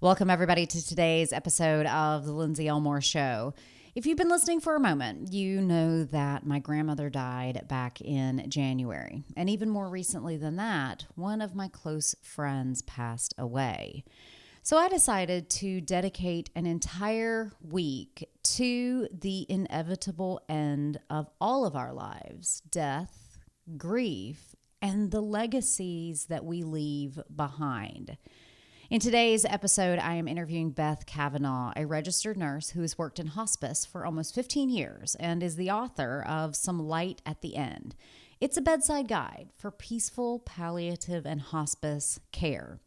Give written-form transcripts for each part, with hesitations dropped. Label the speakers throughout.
Speaker 1: Welcome, everybody, to today's episode of The Lindsay Elmore Show. If you've been listening for a moment, you know that my grandmother died back in January. And even more recently than that, one of my close friends passed away. So I decided to dedicate an entire week to the inevitable end of all of our lives: death, grief, and the legacies that we leave behind. In today's episode, I am interviewing Beth Cavenaugh, a registered nurse who has worked in hospice for almost 15 years and is the author of Some Light at the End. It's a bedside guide for peaceful palliative and hospice care.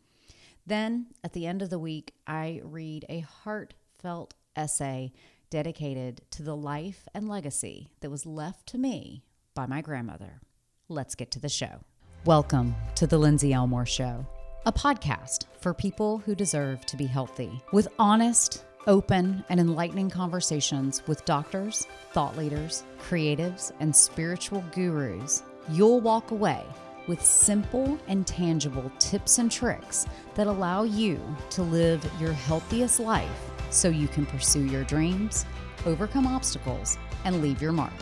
Speaker 1: Then, at the end of the week, I read a heartfelt essay dedicated to the life and legacy that was left to me by my grandmother. Let's get to the show. Welcome to the Lindsay Elmore Show, a podcast for people who deserve to be healthy, with honest, open, and enlightening conversations with doctors, thought leaders, creatives, and spiritual gurus. You'll walk away with simple and tangible tips and tricks that allow you to live your healthiest life so you can pursue your dreams, overcome obstacles, and leave your mark.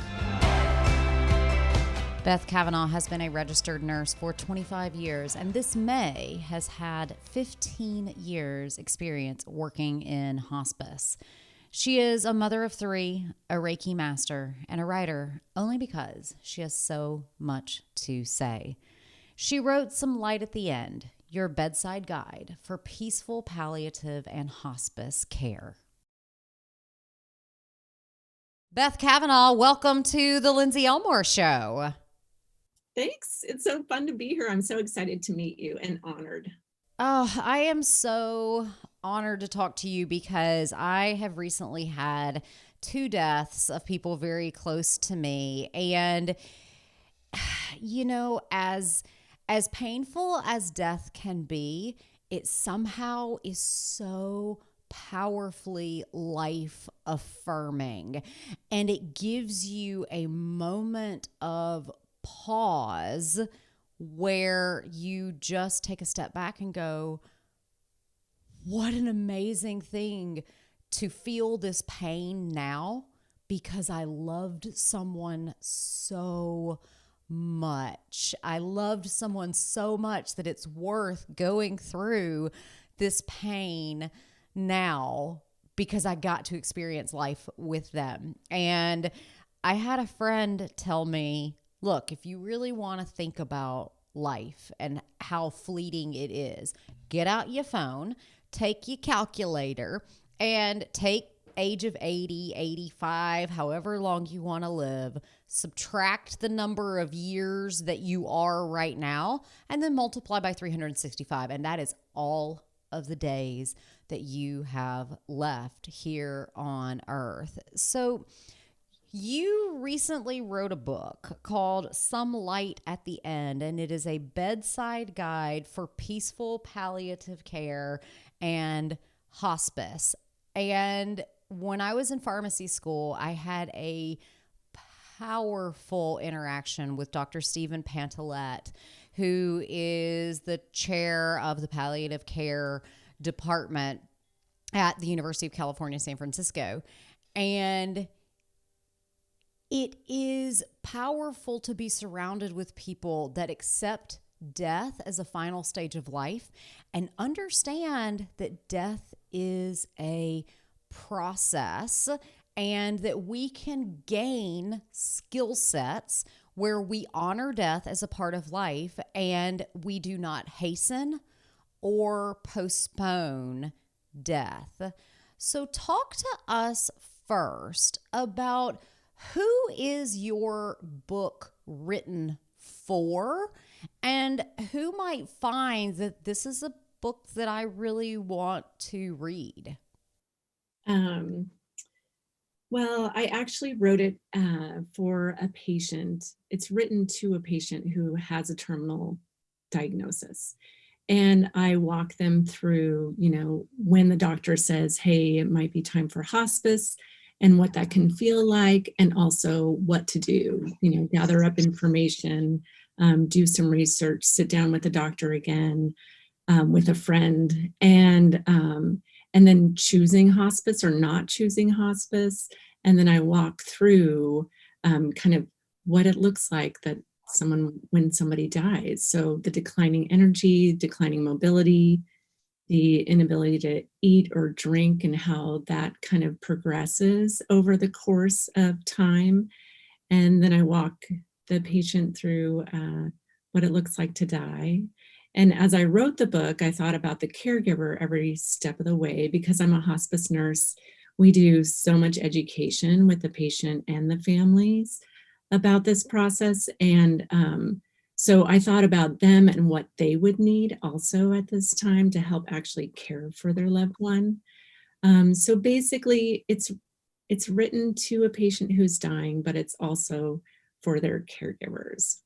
Speaker 1: Beth Cavenaugh has been a registered nurse for 25 years, and this May has had 15 years experience working in hospice. She is a mother of three, a Reiki master, and a writer only because she has so much to say. She wrote Some Light at the End, your bedside guide for peaceful palliative and hospice care. Beth Cavenaugh, welcome to the Lindsay Elmore Show.
Speaker 2: Thanks. It's so fun to be here. I'm so excited to meet you and honored.
Speaker 1: Oh, I am so honored to talk to you because I have recently had two deaths of people very close to me. And, you know, as painful as death can be, it somehow is so powerfully life affirming. And it gives you a moment of pause where you just take a step back and go, what an amazing thing to feel this pain now because I loved someone so much. I loved someone so much that it's worth going through this pain now because I got to experience life with them. And I had a friend tell me, look, if you really want to think about life and how fleeting it is, get out your phone, take your calculator, and take age of 80, 85, however long you want to live, subtract the number of years that you are right now, and then multiply by 365. And that is all of the days that you have left here on Earth. So you recently wrote a book called Some Light at the End, and it is a bedside guide for peaceful palliative care and hospice. And when I was in pharmacy school, I had a powerful interaction with Dr. Stephen Pantalette, who is the chair of the palliative care department at the University of California, San Francisco. And it is powerful to be surrounded with people that accept death as a final stage of life and understand that death is a process and that we can gain skill sets where we honor death as a part of life and we do not hasten or postpone death. So talk to us first about who is your book written for, and who might find that this is a book that I really want to read?
Speaker 2: Well, I actually wrote it for a patient. It's written to a patient who has a terminal diagnosis. And I walk them through, when the doctor says, hey, it might be time for hospice, and what that can feel like, and also what to do, gather up information, do some research, sit down with the doctor again, with a friend, and then choosing hospice or not choosing hospice. And then I walk through kind of what it looks like that when somebody dies. So the declining energy, declining mobility, the inability to eat or drink, and how that kind of progresses over the course of time. And then I walk the patient through what it looks like to die. And as I wrote the book, I thought about the caregiver every step of the way. Because I'm a hospice nurse, we do so much education with the patient and the families about this process. And so I thought about them and what they would need also at this time to help actually care for their loved one. So basically, it's written to a patient who's dying, but it's also for their caregivers.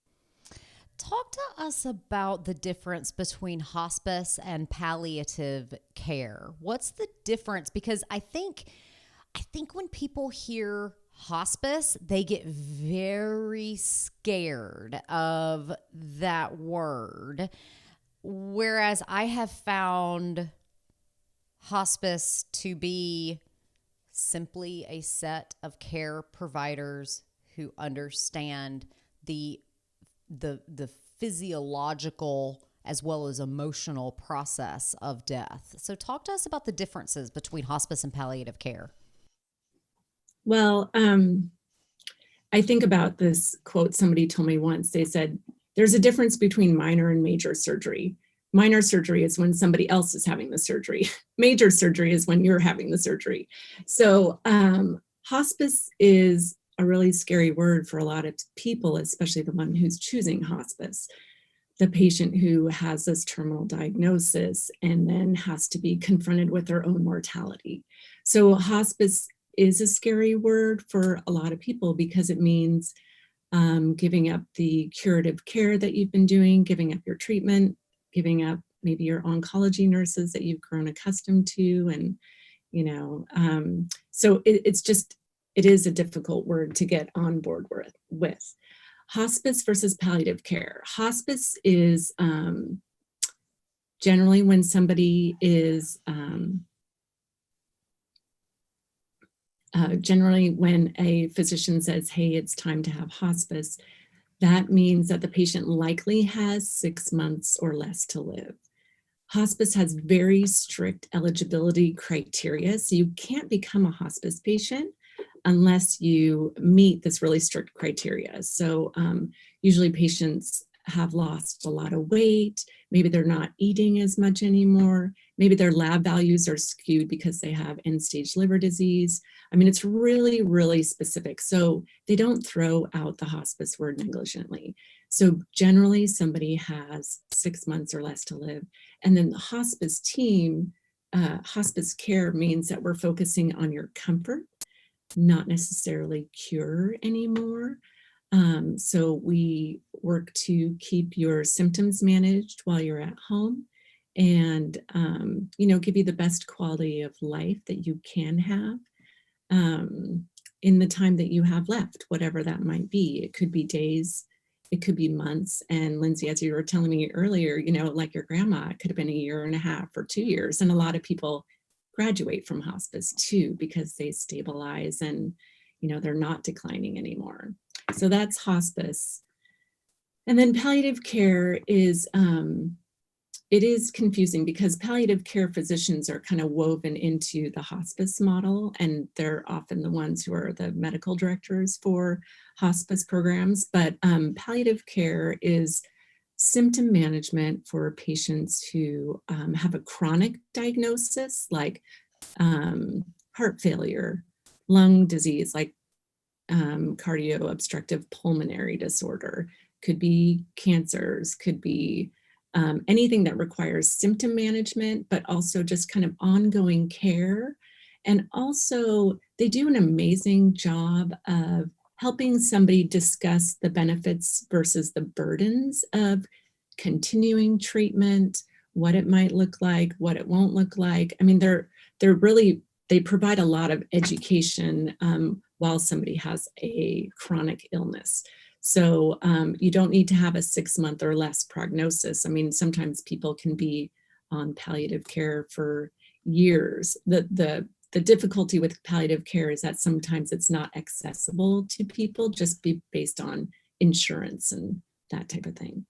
Speaker 1: Talk to us about the difference between hospice and palliative care. What's the difference? Because I think when people hear hospice, they get very scared of that word. Whereas I have found hospice to be simply a set of care providers who understand the physiological as well as emotional process of death. So talk to us about the differences between hospice and palliative care.
Speaker 2: Well, I think about this quote somebody told me once. They said, there's a difference between minor and major surgery. Minor surgery is when somebody else is having the surgery. Major surgery is when you're having the surgery. So hospice is a really scary word for a lot of people, especially the one who's choosing hospice. The patient who has this terminal diagnosis and then has to be confronted with their own mortality. So hospice is a scary word for a lot of people because it means giving up the curative care that you've been doing, giving up your treatment, giving up maybe your oncology nurses that you've grown accustomed to. And, so it is a difficult word to get on board with. Hospice versus palliative care. Hospice is generally when somebody is, generally when a physician says, hey, it's time to have hospice, that means that the patient likely has 6 months or less to live. Hospice has very strict eligibility criteria, so you can't become a hospice patient unless you meet this really strict criteria. So usually patients have lost a lot of weight, maybe they're not eating as much anymore, maybe their lab values are skewed because they have end-stage liver disease. I mean, it's really, really specific. So they don't throw out the hospice word negligently. So generally somebody has 6 months or less to live. And then the hospice team, hospice care means that we're focusing on your comfort, not necessarily cure anymore. So we work to keep your symptoms managed while you're at home and, give you the best quality of life that you can have in the time that you have left, whatever that might be. It could be days, it could be months. And Lindsay, as you were telling me earlier, like your grandma, it could have been a year and a half or 2 years. And a lot of people graduate from hospice too, because they stabilize and, they're not declining anymore. So that's hospice. And then palliative care is, it is confusing because palliative care physicians are kind of woven into the hospice model, and they're often the ones who are the medical directors for hospice programs. But palliative care is symptom management for patients who have a chronic diagnosis like heart failure, lung disease, like cardio obstructive pulmonary disorder, could be cancers, could be anything that requires symptom management, but also just kind of ongoing care. And also they do an amazing job of helping somebody discuss the benefits versus the burdens of continuing treatment, what it might look like, what it won't look like. I mean, they provide a lot of education while somebody has a chronic illness. So you don't need to have a 6 month or less prognosis. I mean, sometimes people can be on palliative care for years. The difficulty with palliative care is that sometimes it's not accessible to people just based on insurance and that type of thing.